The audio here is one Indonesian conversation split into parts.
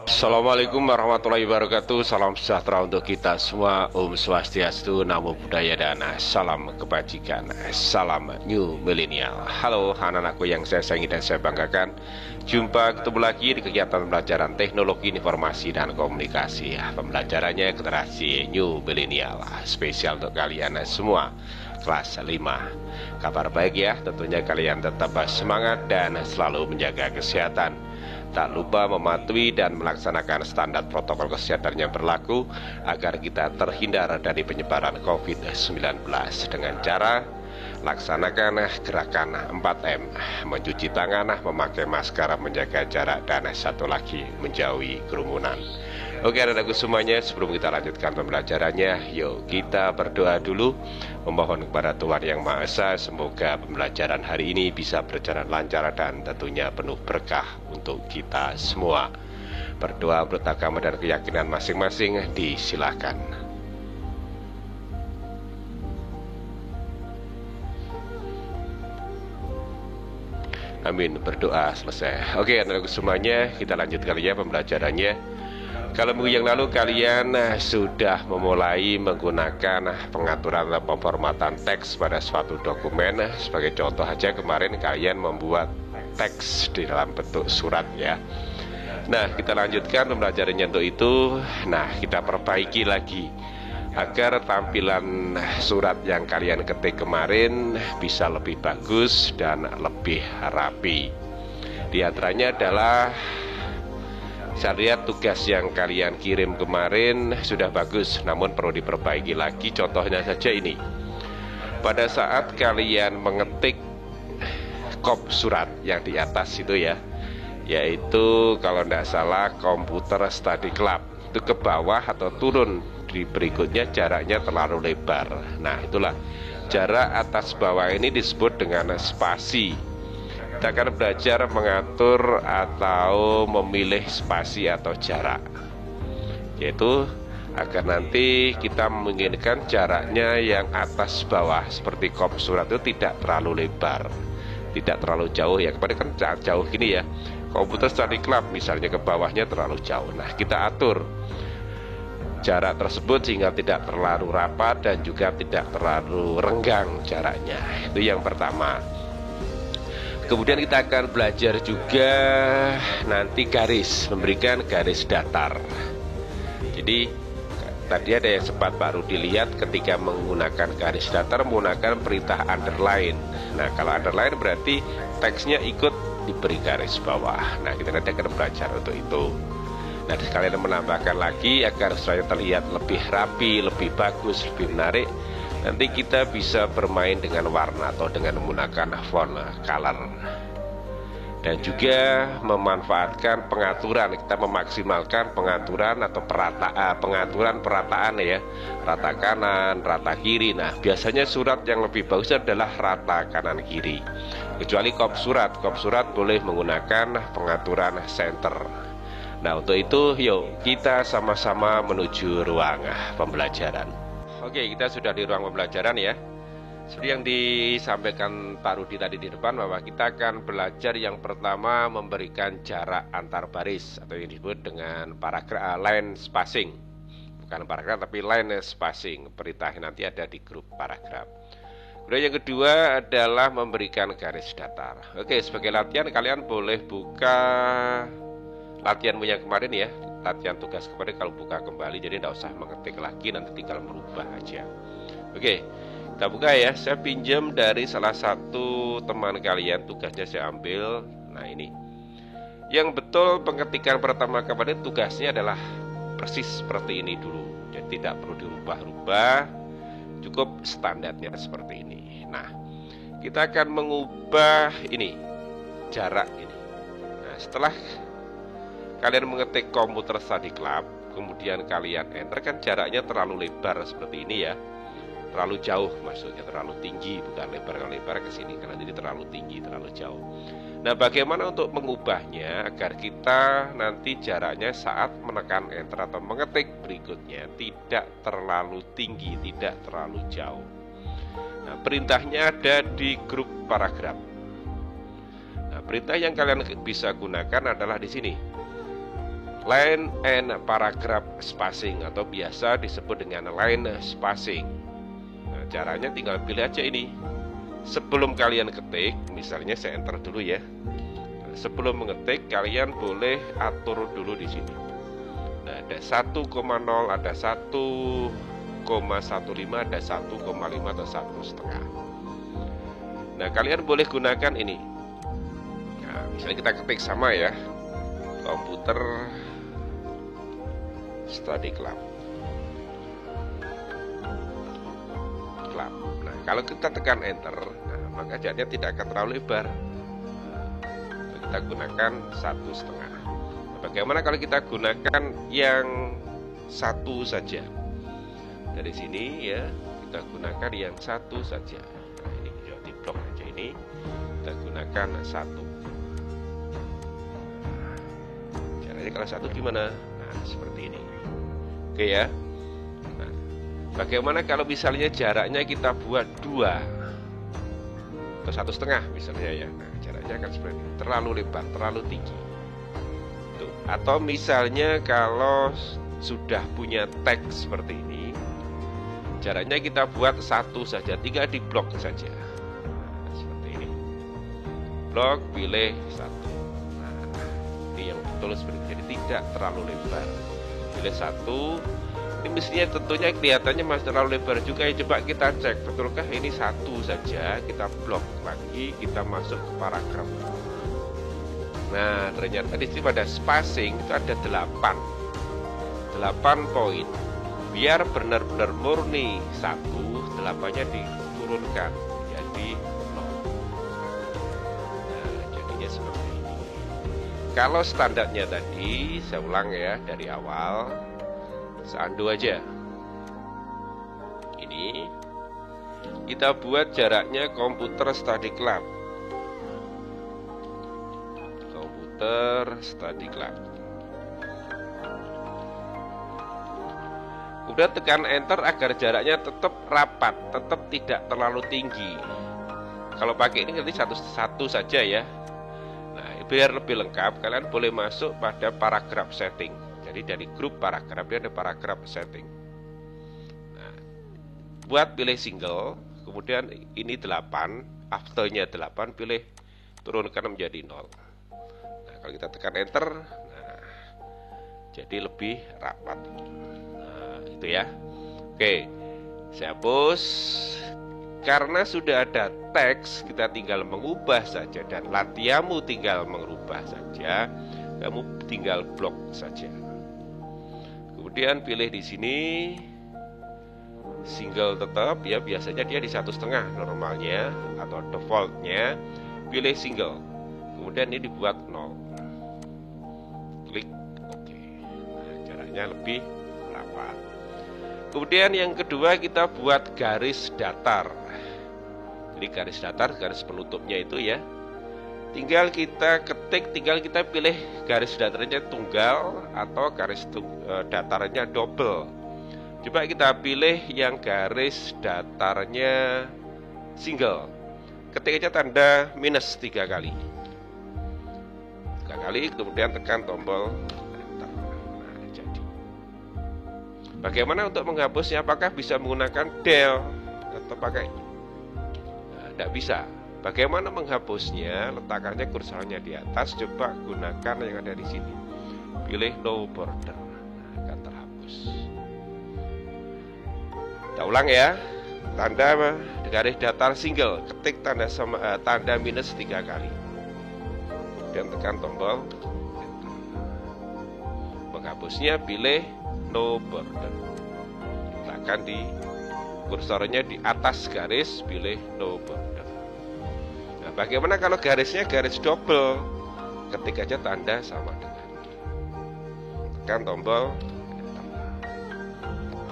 Assalamualaikum warahmatullahi wabarakatuh. Salam sejahtera untuk kita semua. Om Swastiastu, Namo Buddhaya, dan salam kebajikan. Salam New Millennial. Halo anak-anakku yang saya sayangi dan saya banggakan. Jumpa ketemu lagi di kegiatan pembelajaran teknologi informasi dan komunikasi. Pembelajarannya generasi New Millennial, spesial untuk kalian semua kelas 5. Kabar baik ya, tentunya kalian tetap semangat dan selalu menjaga kesehatan. Tak lupa mematuhi dan melaksanakan standar protokol kesehatan yang berlaku agar kita terhindar dari penyebaran COVID-19 dengan cara laksanakan gerakan 4M, mencuci tangan, memakai masker, menjaga jarak, dan satu lagi menjauhi kerumunan. Oke anak-anakku semuanya, sebelum kita lanjutkan pembelajarannya, yuk kita berdoa dulu, memohon kepada Tuhan Yang Maha Esa semoga pembelajaran hari ini bisa berjalan lancar dan tentunya penuh berkah untuk kita semua. Berdoa menurut agama dan keyakinan masing-masing, disilahkan. Amin, berdoa selesai. Oke anak-anakku semuanya, kita lanjutkan ya pembelajarannya. Kalau minggu yang lalu kalian sudah memulai menggunakan pengaturan atau pemformatan teks pada suatu dokumen. Sebagai contoh aja, kemarin kalian membuat teks di dalam bentuk surat ya. Nah, kita lanjutkan pembelajarannya untuk itu. Nah, kita perbaiki lagi agar tampilan surat yang kalian ketik kemarin bisa lebih bagus dan lebih rapi. Di antaranya adalah, saya lihat tugas yang kalian kirim kemarin sudah bagus, namun perlu diperbaiki lagi. Contohnya saja ini. Pada saat kalian mengetik kop surat yang di atas itu ya, yaitu kalau tidak salah komputer study club, itu ke bawah atau turun di berikutnya jaraknya terlalu lebar. Nah itulah, jarak atas bawah ini disebut dengan spasi. Kita akan belajar mengatur atau memilih spasi atau jarak, yaitu agar nanti kita menginginkan jaraknya yang atas bawah seperti kop surat itu tidak terlalu lebar, tidak terlalu jauh ya. Kemarin kan jauh gini ya, komputer study club misalnya ke bawahnya terlalu jauh. Nah kita atur jarak tersebut sehingga tidak terlalu rapat dan juga tidak terlalu renggang jaraknya. Itu yang pertama. Kemudian kita akan belajar juga nanti garis, memberikan garis datar. Jadi tadi ada yang sempat baru dilihat ketika menggunakan garis datar menggunakan perintah underline. Nah kalau underline berarti teksnya ikut diberi garis bawah. Nah kita nanti akan belajar untuk itu. Nah sekalian menambahkan lagi agar supaya terlihat lebih rapi, lebih bagus, lebih menarik. Nanti kita bisa bermain dengan warna atau dengan menggunakan font color. Dan juga memanfaatkan pengaturan, kita memaksimalkan pengaturan atau pengaturan perataan ya, rata kanan, rata kiri. Nah biasanya surat yang lebih bagus adalah rata kanan kiri, kecuali kop surat boleh menggunakan pengaturan center. Nah untuk itu yuk kita sama-sama menuju ruang pembelajaran. Oke, kita sudah di ruang pembelajaran ya. Seperti yang disampaikan Pak Rudi tadi di depan, bahwa kita akan belajar yang pertama memberikan jarak antar baris atau yang disebut dengan paragraf, line spacing. Bukan paragraf tapi line spacing. Perintahnya nanti ada di grup paragraf. Kemudian yang kedua adalah memberikan garis datar. Oke, sebagai latihan kalian boleh buka latihanmu yang kemarin ya, latihan tugas kemarin. Kalau buka kembali, jadi tidak usah mengetik lagi, nanti tinggal merubah aja. Oke, kita buka ya. Saya pinjam dari salah satu teman kalian, tugasnya saya ambil. Nah ini, yang betul pengetikan pertama kemarin tugasnya adalah persis seperti ini dulu, jadi tidak perlu dirubah-rubah, cukup standarnya seperti ini. Nah kita akan mengubah ini, jarak ini. Nah setelah kalian mengetik komputer study club, kemudian kalian enter, kan jaraknya terlalu lebar seperti ini ya, terlalu jauh, maksudnya terlalu tinggi, bukan lebar. Kalau lebar ke sini karena jadi terlalu tinggi, terlalu jauh. Nah bagaimana untuk mengubahnya agar kita nanti jaraknya saat menekan enter atau mengetik berikutnya tidak terlalu tinggi, tidak terlalu jauh. Nah perintahnya ada di grup paragraf. Nah perintah yang kalian bisa gunakan adalah di sini. line and paragraph spacing atau biasa disebut dengan line spacing. Nah, caranya tinggal pilih aja ini. Sebelum kalian ketik, misalnya saya enter dulu ya. Sebelum mengetik, kalian boleh atur dulu di sini. Nah, ada 1,0, ada 1,15, ada 1,5 atau 1,5. Nah, kalian boleh gunakan ini. Nah, misalnya kita ketik sama ya, komputer study club. Nah, kalau kita tekan enter, nah, maka jaraknya tidak akan terlalu lebar. Kita gunakan 1,5. Nah, bagaimana kalau kita gunakan yang satu saja? Dari sini ya, kita gunakan yang satu saja. Nah, ini di blok aja ini, kita gunakan 1. Caranya kalau 1 gimana? Nah, seperti ini. Oke ya. Nah, bagaimana kalau misalnya jaraknya kita buat 2 atau 1,5 misalnya ya. Nah, jaraknya akan seperti ini. Terlalu lebar, terlalu tinggi. Tuh. Atau misalnya kalau sudah punya teks seperti ini, jaraknya kita buat 1 saja, tinggal di blok saja. Nah, seperti ini. Blok, pilih 1. Nah, ini yang betul seperti ini. Jadi tidak terlalu lebar. Pilih 1. Ini mestinya tentunya kelihatannya masih terlalu lebar juga ya. Coba kita cek, betulkah ini 1 saja. Kita blok lagi, kita masuk ke paragraf. Nah, ternyata di sini pada spacing itu ada 8 poin. Biar benar-benar murni 1, 8-nya diturunkan jadi 0. Nah, jadinya seperti ini. Kalau standarnya tadi, saya ulang ya dari awal, saya undo aja. Ini kita buat jaraknya komputer study club. Komputer study club. Kemudian tekan enter agar jaraknya tetap rapat, tetap tidak terlalu tinggi. Kalau pakai ini nanti satu saja ya. Nah, biar lebih lengkap, kalian boleh masuk pada paragraph setting. Jadi dari grup paragraf, dia ada paragraph setting. Nah, buat pilih single, kemudian ini 8, afternya 8, pilih turunkan menjadi 0. Nah, kalau kita tekan enter, nah, jadi lebih rapat. Itu ya. Oke, saya hapus. Karena sudah ada teks, kita tinggal mengubah saja, dan latihanmu tinggal mengubah saja. Kamu tinggal blok saja. Kemudian pilih di sini single tetap ya, biasanya dia di 1,5 normalnya atau defaultnya. Pilih single. Kemudian ini dibuat 0. Klik oke. Nah, jaraknya lebih rapat. Kemudian yang kedua kita buat garis datar. Jadi garis datar, garis penutupnya itu ya. Tinggal kita ketik, tinggal kita pilih garis datarnya tunggal atau garis datarnya double. Coba kita pilih yang garis datarnya single. Ketik aja tanda minus 3 kali. 3 kali, kemudian tekan tombol. Bagaimana untuk menghapusnya? Apakah bisa menggunakan del atau pakai? Nah, tidak bisa. Bagaimana menghapusnya? Letakkannya kursornya di atas. Coba gunakan yang ada di sini. Pilih no border. Nah, akan terhapus. Kita ulang ya. Tanda garis datar single. Ketik tanda minus 3 kali. Dan tekan tombol. Menghapusnya pilih no border. Letakkan di kursornya di atas garis, pilih no border. Nah, bagaimana kalau garisnya garis double? Ketik aja tanda sama dengan. Tekan tombol,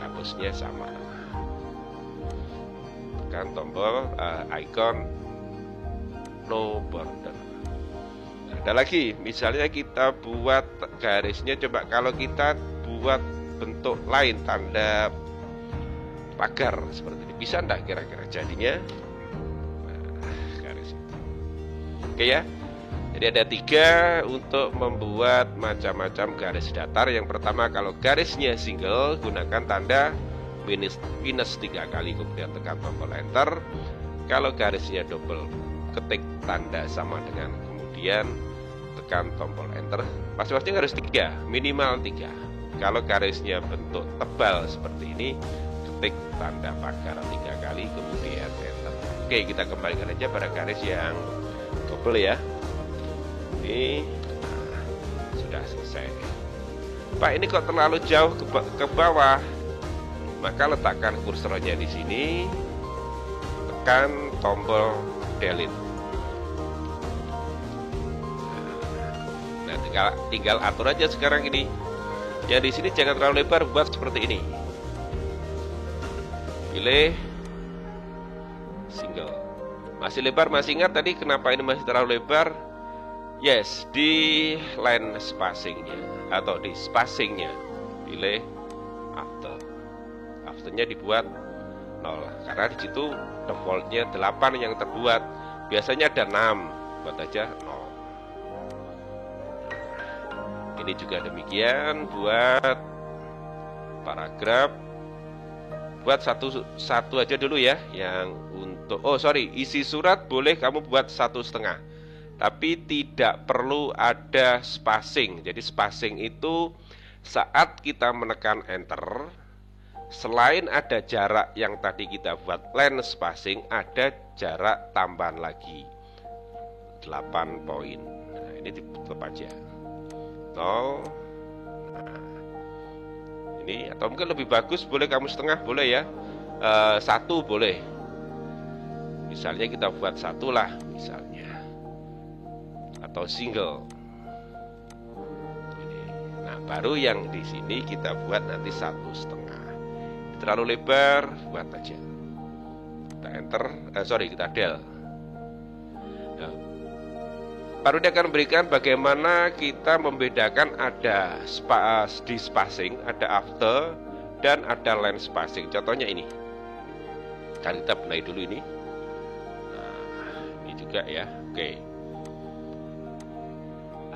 hapusnya sama. Tekan tombol icon no border. Ada lagi, misalnya kita buat garisnya, coba kalau kita buat bentuk lain, tanda pagar seperti ini, bisa enggak kira-kira jadinya? Nah, garis itu. Oke ya. Jadi ada 3 untuk membuat macam-macam garis datar. Yang pertama, kalau garisnya single gunakan tanda minus 3 kali, kemudian tekan tombol enter. Kalau garisnya double, ketik tanda sama dengan, kemudian tekan tombol enter. Masing-masing harus 3, minimal 3. Kalau garisnya bentuk tebal seperti ini, ketik tanda pagar 3 kali, kemudian enter. Oke, kita kembalikan aja pada garis yang double ya. Ini sudah selesai. Pak, ini kok terlalu jauh ke bawah? Maka letakkan kursornya di sini, tekan tombol delete. Nah, tinggal atur aja sekarang ini. Yang di sini jangan terlalu lebar, buat seperti ini. Pilih single. Masih lebar, masih ingat tadi kenapa ini masih terlalu lebar? Yes, di line spacingnya atau di spacingnya pilih after. Afternya dibuat 0 karena di situ defaultnya 8 yang terbuat. Biasanya ada 6, buat aja 0. Ini juga demikian buat paragraf. Buat satu aja dulu ya. Yang untuk isi surat boleh kamu buat 1,5. Tapi tidak perlu ada spacing. Jadi spacing itu saat kita menekan enter, selain ada jarak yang tadi kita buat line spacing, ada jarak tambahan lagi 8 poin. Nah, ini ditutup aja 0. Nah, ini atau mungkin lebih bagus boleh kamu setengah, boleh ya. 1 boleh. Misalnya kita buat 1 lah misalnya. Atau single. Nah, baru yang di sini kita buat nanti 1,5. Terlalu lebar, buat aja. Kita enter, kita del. Nah, baru dia akan berikan bagaimana kita membedakan ada di spacing, ada after, dan ada line spacing. Contohnya ini. Kan kita benahi dulu ini. Nah, ini juga ya. Oke.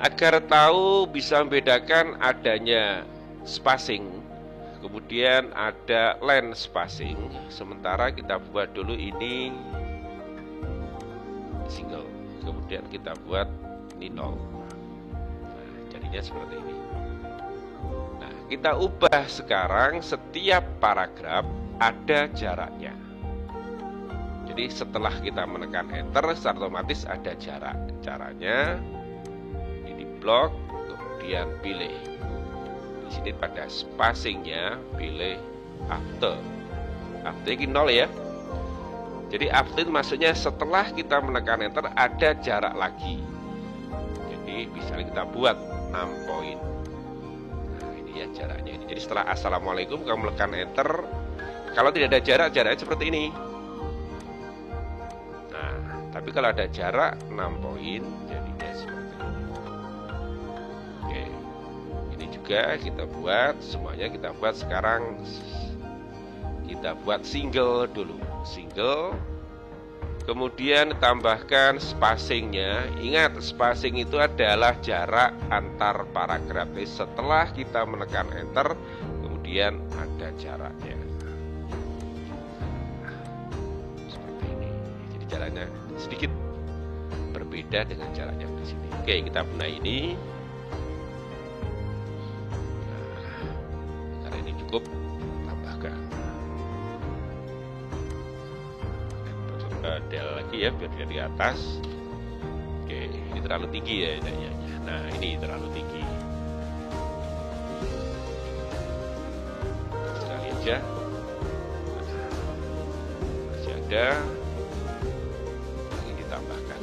Agar tahu bisa membedakan adanya spacing, kemudian ada line spacing. Sementara kita buat dulu ini single, kemudian kita buat ini 0. Nah, jadinya seperti ini. Nah, kita ubah sekarang setiap paragraf ada jaraknya. Jadi setelah kita menekan enter, secara otomatis ada jarak. Caranya blok, kemudian pilih di sini pada spacingnya pilih after. After ini 0 ya. Jadi after maksudnya setelah kita menekan enter ada jarak lagi. Jadi bisa kita buat 6 poin. Nah, ini ya jaraknya ini. Jadi setelah assalamualaikum kamu menekan enter, kalau tidak ada jarak, jaraknya seperti ini. Nah, tapi kalau ada jarak 6 poin jadinya seperti juga kita buat semuanya, kita buat sekarang. Kita buat single dulu, single, kemudian tambahkan spacingnya. Ingat, spacing itu adalah jarak antar paragraf. Jadi setelah kita menekan enter, kemudian ada jaraknya seperti ini. Jadi jaraknya sedikit berbeda dengan jaraknya di sini. Oke, kita benahi ini. Cukup, tambahkan del lagi ya biar dia di atas. Oke, ini terlalu tinggi ya idenya. Nah, ini terlalu tinggi. Sekali aja. Masih ada. Ini ditambahkan.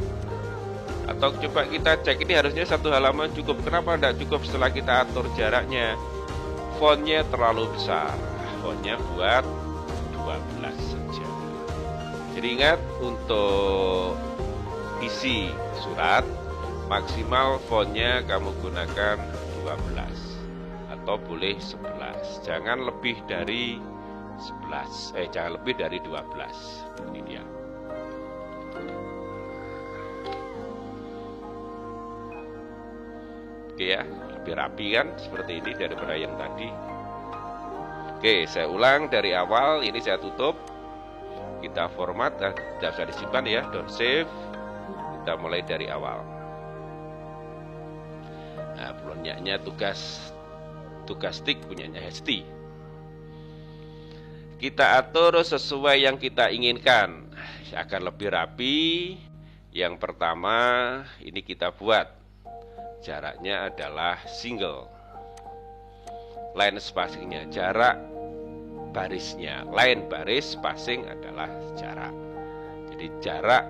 Atau coba kita cek, ini harusnya 1 halaman cukup. Kenapa tidak cukup setelah kita atur jaraknya? Fontnya terlalu besar. Fontnya buat 12 saja. Jadi ingat, untuk isi surat maksimal fontnya kamu gunakan 12 atau boleh 11. Jangan lebih dari 11. Jangan lebih dari 12. Ini dia. Oke ya, lebih rapi kan seperti ini daripada yang tadi. Oke, saya ulang dari awal. Ini saya tutup. Kita format, tidak usah disimpan ya, don't save. Kita mulai dari awal. Nah, punyanya tugas stick punyanya HT. Kita atur sesuai yang kita inginkan agar lebih rapi. Yang pertama ini kita buat jaraknya adalah single. Line spacingnya jarak barisnya, line baris spacing adalah jarak. Jadi jarak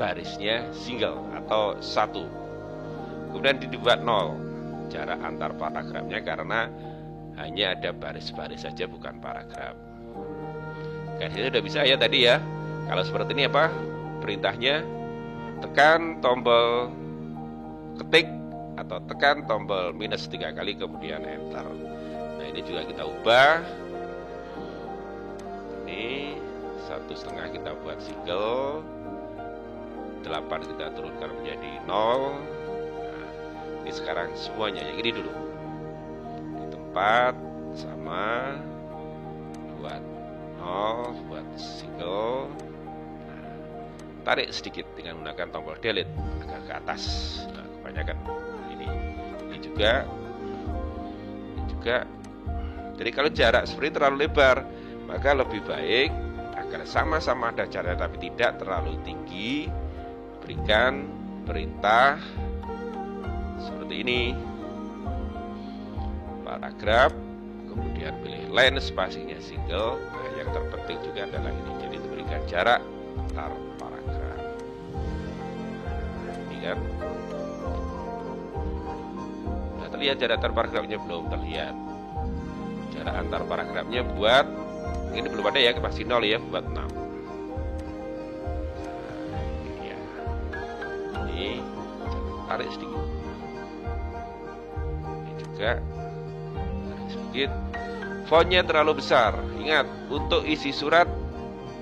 barisnya single atau 1. Kemudian dibuat 0 jarak antar paragrafnya karena hanya ada baris-baris saja bukan paragraf. Kan itu udah bisa ya tadi ya. Kalau seperti ini apa? Perintahnya tekan tombol ketik atau tekan tombol minus 3 kali kemudian enter. Nah ini juga kita ubah. Ini 1,5 kita buat single, 8 kita turunkan menjadi 0. Nah, ini sekarang semuanya yang ini dulu. Di tempat sama buat 0, buat single. Nah, tarik sedikit dengan menggunakan tombol delete agak ke atas. Nah, kebanyakan ini juga. Jadi kalau jarak seperti terlalu lebar, maka lebih baik agar sama-sama ada jarak tapi tidak terlalu tinggi, berikan perintah seperti ini. Paragraf, kemudian pilih line spacingnya single. Nah, yang terpenting juga adalah ini. Jadi diberikan jarak antar paragraf. Ini kan. Nah, terlihat jarak antar paragrafnya belum terlihat. Jarak antar paragrafnya buat ini belum ada ya, masih 0 ya, buat 6. Nah, ini ya. Ini tarik sedikit. Ini juga tarik sedikit. Fontnya terlalu besar. Ingat, untuk isi surat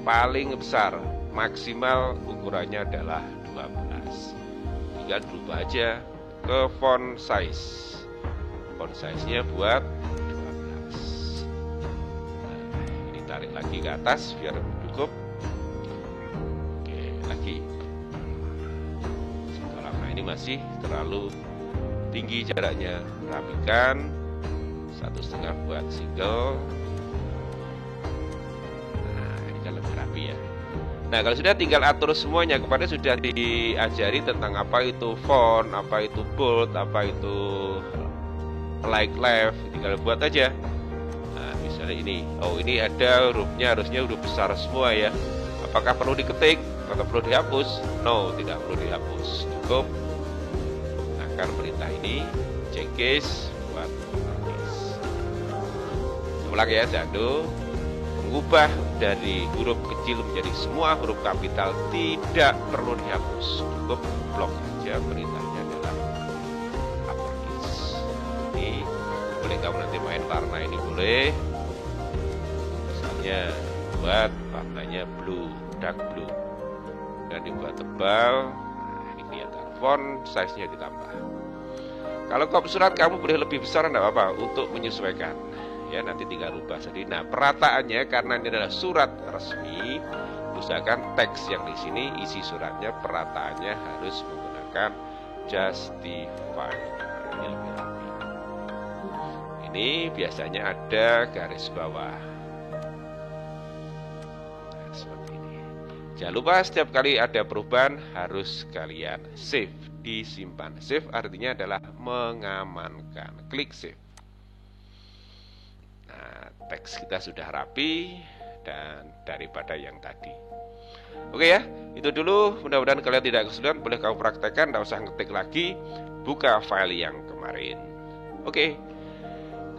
paling besar, maksimal ukurannya adalah 12. Tinggal berubah aja ke font size. Font size-nya buat tarik lagi ke atas biar cukup. Oke, lagi. Kalau ini masih terlalu tinggi jaraknya, rapikan. 1,5 buat single. Nah, ini kan lebih rapi ya. Nah, kalau sudah tinggal atur semuanya. Kepada sudah diajari tentang apa itu font, apa itu bold, apa itu like left, tinggal buat aja. Ini, oh ini ada hurufnya, harusnya huruf besar semua ya. Apakah perlu diketik atau perlu dihapus? No, tidak perlu dihapus. Cukup gunakan perintah ini, change case buat case. Ulang ya, Zando. Mengubah dari huruf kecil menjadi semua huruf kapital tidak perlu dihapus. Cukup blok aja, perintahnya adalah uppercase. Ini boleh kamu nanti main warna ini boleh. Buat warnanya blue, dark blue, dan dibuat tebal. Nah, ini kelihatan font size-nya ditambah. Kalau kop surat kamu boleh lebih besar, enggak apa-apa, untuk menyesuaikan ya, nanti tinggal rubah sendiri. Nah, perataannya karena ini adalah surat resmi, usahakan teks yang di sini isi suratnya perataannya harus menggunakan justify. Ini lebih rapi. Ini biasanya ada garis bawah. Jangan lupa setiap kali ada perubahan harus kalian save, disimpan. Save artinya adalah mengamankan. Klik save. Nah, teks kita sudah rapi dan daripada yang tadi. Oke ya, itu dulu. Mudah-mudahan kalian tidak kesulitan. Boleh kamu praktekkan, tidak usah ngetik lagi. Buka file yang kemarin. Oke.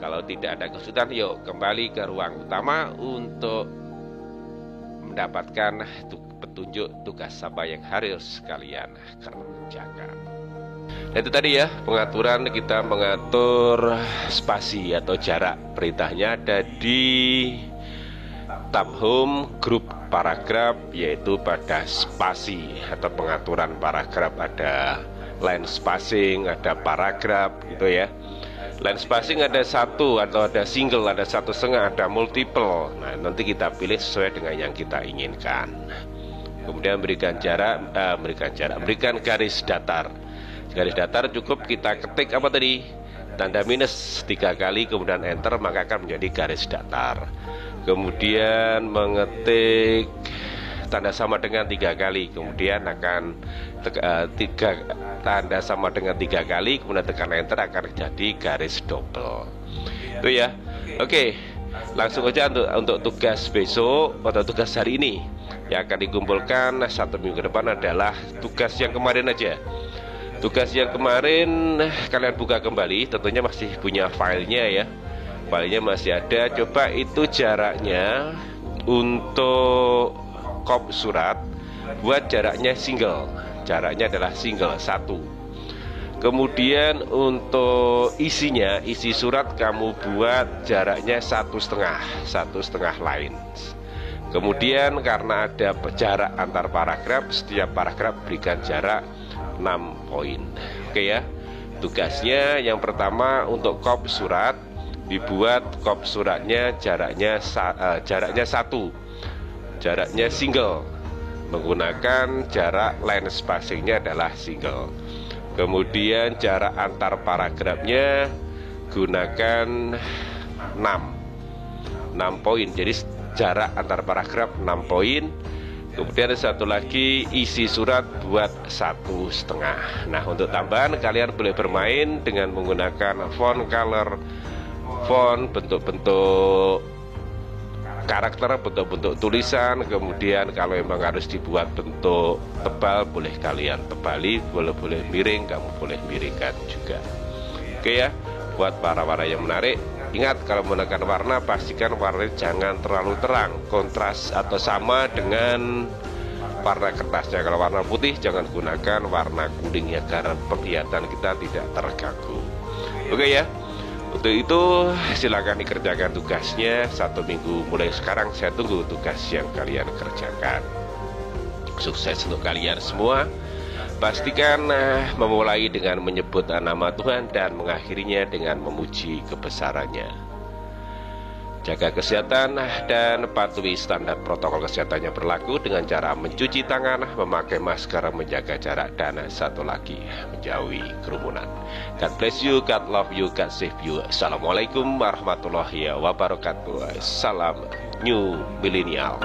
Kalau tidak ada kesulitan, yuk kembali ke ruang utama untuk mendapatkan petunjuk tugas apa yang harus kalian kerjakan. Dan itu tadi ya, pengaturan kita mengatur spasi atau jarak. Perintahnya ada di tab home grup paragraf, yaitu pada spasi atau pengaturan paragraf ada line spacing, ada paragraf gitu ya. Line spacing ada satu atau ada single, ada 1,5, ada multiple. Nah, nanti kita pilih sesuai dengan yang kita inginkan. Kemudian berikan garis datar. Garis datar cukup kita ketik apa tadi? Tanda minus 3 kali, kemudian enter, maka akan menjadi garis datar. Kemudian mengetik tanda sama dengan 3 kali, kemudian akan tanda sama dengan 3 kali, kemudian tekan enter, akan jadi garis double. Itu ya. Oke, langsung aja untuk tugas besok atau tugas hari ini yang akan dikumpulkan 1 minggu ke depan adalah tugas yang kemarin aja. Tugas yang kemarin kalian buka kembali, tentunya masih punya filenya ya. Filenya masih ada. Coba itu jaraknya untuk kop surat, buat jaraknya single. Jaraknya adalah single 1. Kemudian untuk isinya, isi surat kamu buat jaraknya 1,5 lines. Kemudian karena ada jarak antar paragraf, setiap paragraf berikan jarak 6 poin. Oke ya. Tugasnya yang pertama untuk kop surat, dibuat kop suratnya jaraknya 1. Jaraknya single, menggunakan jarak line spacingnya adalah single. Kemudian jarak antar paragrafnya gunakan 6 poin. Jadi jarak antar paragraf 6 poin. Kemudian ada satu lagi, isi surat buat 1,5. Nah, untuk tambahan kalian boleh bermain dengan menggunakan font color, font, bentuk-bentuk karakter, bentuk-bentuk tulisan. Kemudian kalau memang harus dibuat bentuk tebal, boleh kalian tebali, boleh miring, kamu boleh miringkan juga. Oke ya, buat para yang menarik, ingat kalau menggunakan warna, pastikan warnanya jangan terlalu terang, kontras atau sama dengan warna kertasnya. Kalau warna putih jangan gunakan warna kuning ya, karena penglihatan kita tidak terganggu. Oke ya. Untuk itu silakan dikerjakan tugasnya 1 minggu mulai sekarang. Saya tunggu tugas yang kalian kerjakan. Sukses untuk kalian semua. Pastikan memulai dengan menyebut nama Tuhan dan mengakhirinya dengan memuji kebesarannya. Jaga kesehatan dan patuhi standar protokol kesehatan yang berlaku dengan cara mencuci tangan, memakai masker, menjaga jarak, dan satu lagi, menjauhi kerumunan. God bless you, God love you, God save you. Assalamualaikum warahmatullahi wabarakatuh. Salam New Millennial.